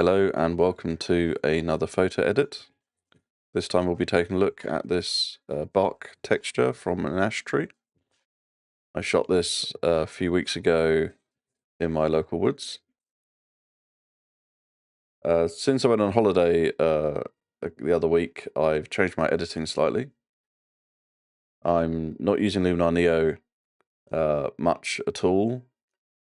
Hello and welcome to another photo edit. This time we'll be taking a look at this bark texture from an ash tree. I shot this a few weeks ago in my local woods. Since I went on holiday the other week, I've changed my editing slightly. I'm not using Luminar Neo much at all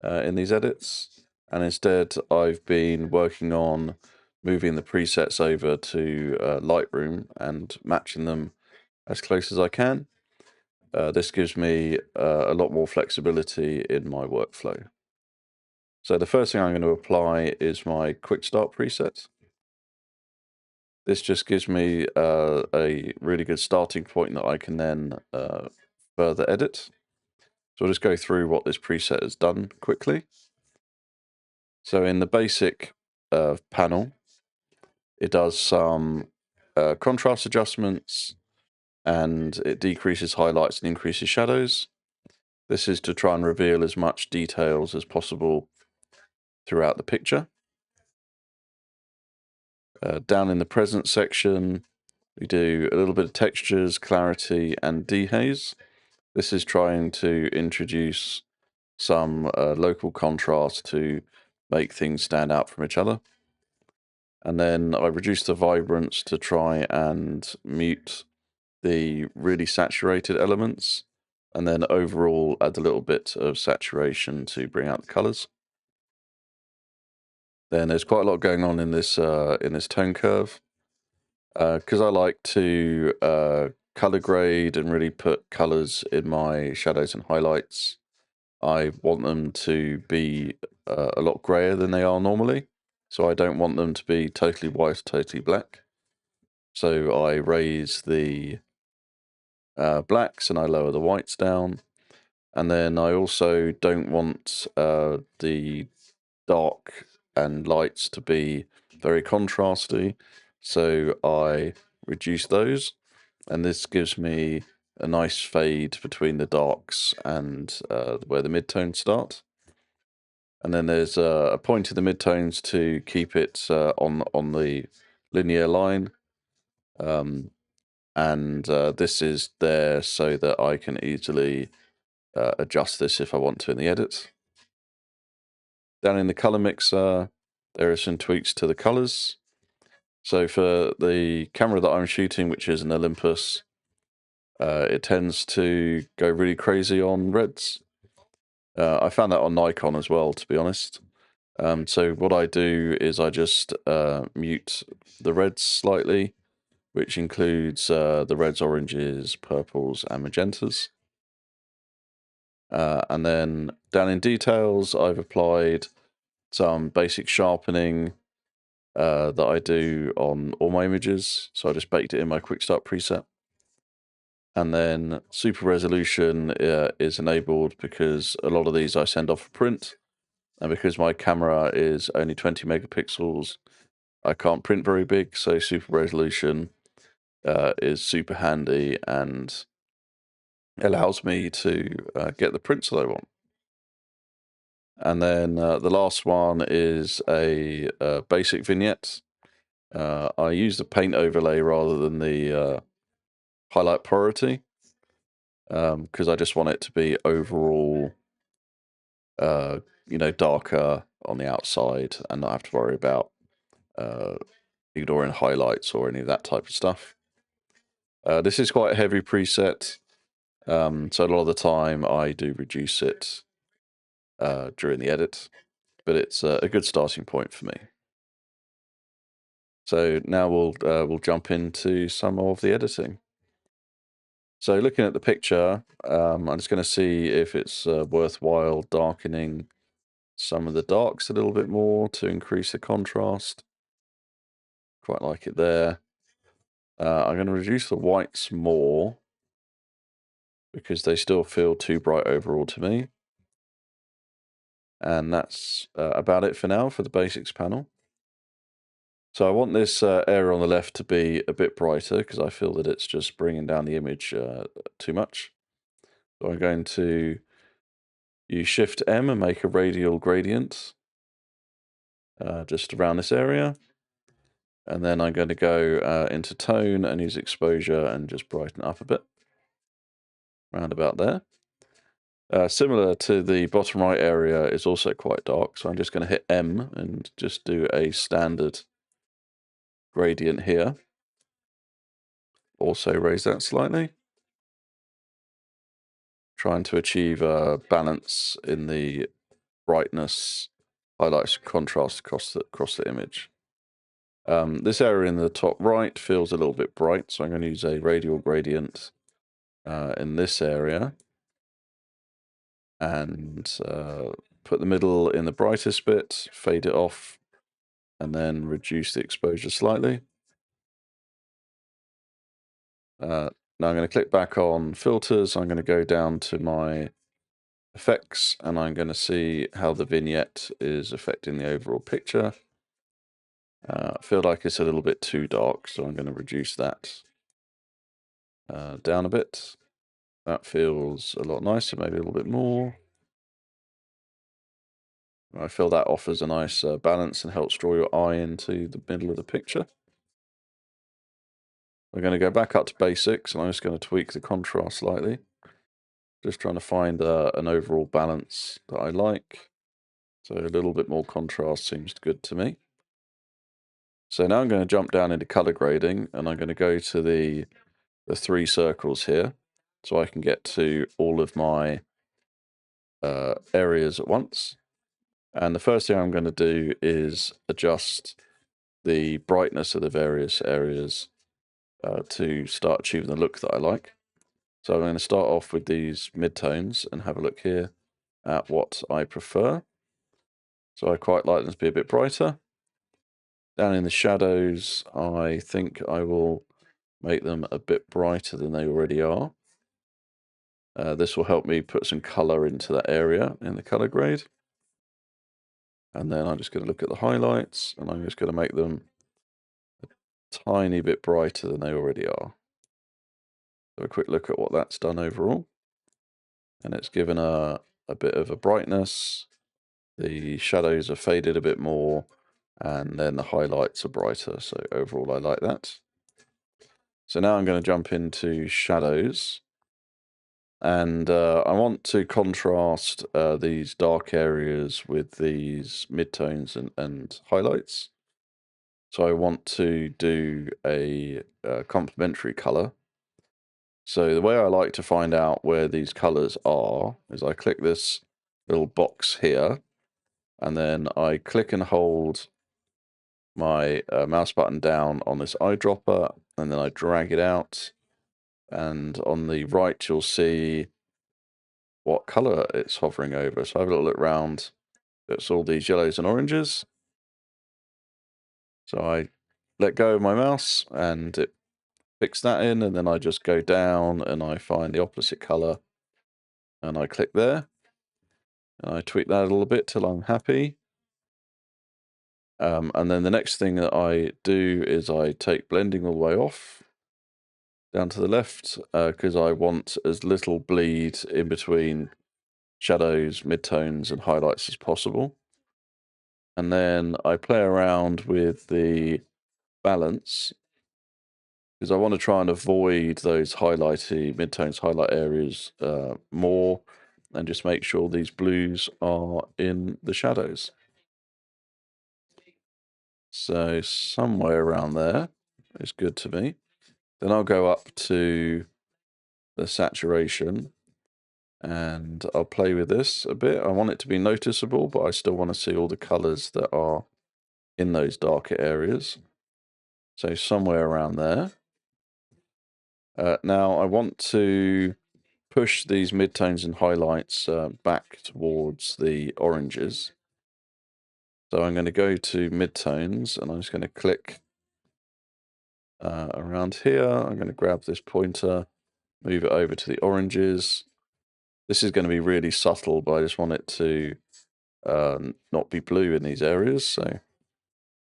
in these edits, and instead I've been working on moving the presets over to Lightroom and matching them as close as I can. This gives me a lot more flexibility in my workflow. So the first thing I'm going to apply is my quick start preset. This just gives me a really good starting point that I can then further edit. So I'll just go through what this preset has done quickly. So in the basic panel, it does some contrast adjustments, and it decreases highlights and increases shadows. This is to try and reveal as much details as possible throughout the picture. Down in the present section, we do a little bit of textures, clarity, and dehaze. This is trying to introduce some local contrast to make things stand out from each other. And then I reduce the vibrance to try and mute the really saturated elements, and then overall add a little bit of saturation to bring out the colors. Then there's quite a lot going on in this tone curve, because I like to color grade and really put colors in my shadows and highlights. I want them to be a lot grayer than they are normally, so I don't want them to be totally white, totally black. So I raise the blacks and I lower the whites down. And then I also don't want the dark and lights to be very contrasty, so I reduce those, and this gives me a nice fade between the darks and where the midtones start. And then there's a point in the midtones to keep it on the linear line. And this is there so that I can easily adjust this if I want to in the edit. Down in the color mixer, there are some tweaks to the colors. So for the camera that I'm shooting, which is an Olympus, it tends to go really crazy on reds. I found that on Nikon as well, to be honest. So what I do is I just mute the reds slightly, which includes the reds, oranges, purples, and magentas. And then down in details, I've applied some basic sharpening that I do on all my images. So I just baked it in my quick start preset. And then super resolution is enabled because a lot of these I send off for print. And because my camera is only 20 megapixels, I can't print very big. So super resolution is super handy and allows me to get the prints that I want. And then the last one is a basic vignette. I use the paint overlay rather than the highlight priority, because I just want it to be overall, darker on the outside and not have to worry about ignoring highlights or any of that type of stuff. This is quite a heavy preset, so a lot of the time I do reduce it during the edit, but it's a good starting point for me. So now we'll jump into some of the editing. So looking at the picture, I'm just going to see if it's worthwhile darkening some of the darks a little bit more to increase the contrast. Quite like it there. I'm going to reduce the whites more because they still feel too bright overall to me. And that's about it for now for the basics panel. So I want this area on the left to be a bit brighter because I feel that it's just bringing down the image too much. So I'm going to use Shift M and make a radial gradient. just around this area. And then I'm going to go into tone and use exposure and just brighten up a bit. Round about there. Similar to the bottom right area is also quite dark, so I'm just going to hit M and just do a standard gradient here. Also raise that slightly. Trying to achieve a balance in the brightness, highlights, contrast across the image. This area in the top right feels a little bit bright, so I'm going to use a radial gradient in this area. And put the middle in the brightest bit, fade it off, and then reduce the exposure slightly. Now I'm going to click back on filters. I'm going to go down to my effects, and I'm going to see how the vignette is affecting the overall picture. I feel like it's a little bit too dark, so I'm going to reduce that down a bit. That feels a lot nicer, maybe a little bit more. I feel that offers a nice balance and helps draw your eye into the middle of the picture. We're going to go back up to basics, and I'm just going to tweak the contrast slightly. Just trying to find an overall balance that I like. So a little bit more contrast seems good to me. So now I'm going to jump down into color grading, and I'm going to go to the 3 circles here, so I can get to all of my areas at once. And the first thing I'm going to do is adjust the brightness of the various areas to start achieving the look that I like. So I'm going to start off with these midtones and have a look here at what I prefer. So I quite like them to be a bit brighter. Down in the shadows, I think I will make them a bit brighter than they already are. This will help me put some color into that area in the color grade. And then I'm just going to look at the highlights, and I'm just going to make them a tiny bit brighter than they already are. So a quick look at what that's done overall. And it's given a bit of a brightness. The shadows are faded a bit more, and then the highlights are brighter. So overall, I like that. So now I'm going to jump into shadows. And I want to contrast these dark areas with these midtones and highlights. So I want to do a complementary color. So the way I like to find out where these colors are is I click this little box here, and then I click and hold my mouse button down on this eyedropper, and then I drag it out. And on the right, you'll see what color it's hovering over. So I have a little look around. It's all these yellows and oranges. So I let go of my mouse and it picks that in, and then I just go down and I find the opposite color and I click there. And I tweak that a little bit till I'm happy. And then the next thing that I do is I take blending all the way off down to the left because I want as little bleed in between shadows, midtones, and highlights as possible. And then I play around with the balance because I want to try and avoid those highlighty midtones, highlight areas more, and just make sure these blues are in the shadows. So somewhere around there is good to me. Then I'll go up to the saturation and I'll play with this a bit. I want it to be noticeable, but I still want to see all the colors that are in those darker areas. So somewhere around there. Now I want to push these midtones and highlights back towards the oranges. So I'm going to go to midtones and I'm just going to click around here. I'm going to grab this pointer, move it over to the oranges. This is going to be really subtle, but I just want it to not be blue in these areas. So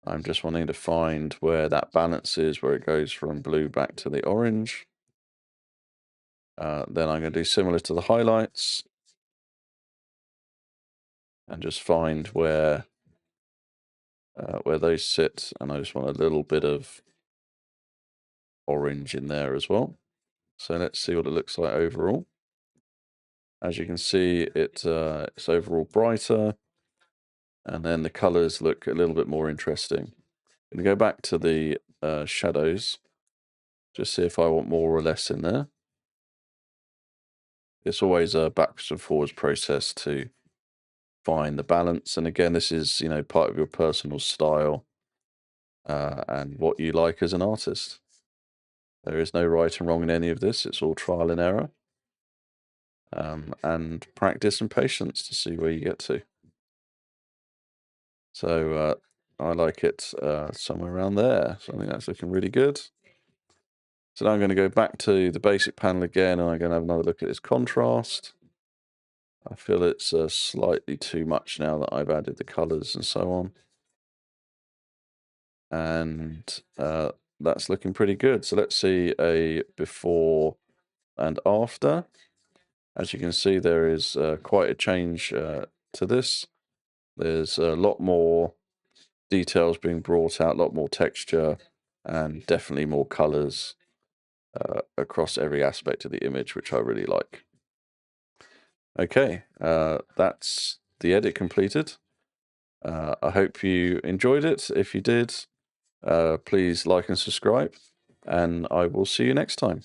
I'm just wanting to find where that balance is, where it goes from blue back to the orange. Then I'm going to do similar to the highlights and just find where where those sit, and I just want a little bit of orange in there as well. So let's see what it looks like overall. As you can see, it's overall brighter, and then the colors look a little bit more interesting. I'm going to go back to the shadows, just see if I want more or less in there. It's always a backwards and forwards process to find the balance. And again, this is, part of your personal style and what you like as an artist. There is no right and wrong in any of this. It's all trial and error, and practice and patience to see where you get to. So I like it somewhere around there. So I think that's looking really good. So now I'm going to go back to the basic panel again, and I'm going to have another look at its contrast. I feel it's slightly too much now that I've added the colors and so on. And that's looking pretty good. So let's see a before and after. As you can see, there is quite a change to this. There's a lot more details being brought out, a lot more texture, and definitely more colors across every aspect of the image, which I really like. Okay, that's the edit completed. I hope you enjoyed it. If you did, please like and subscribe, and I will see you next time.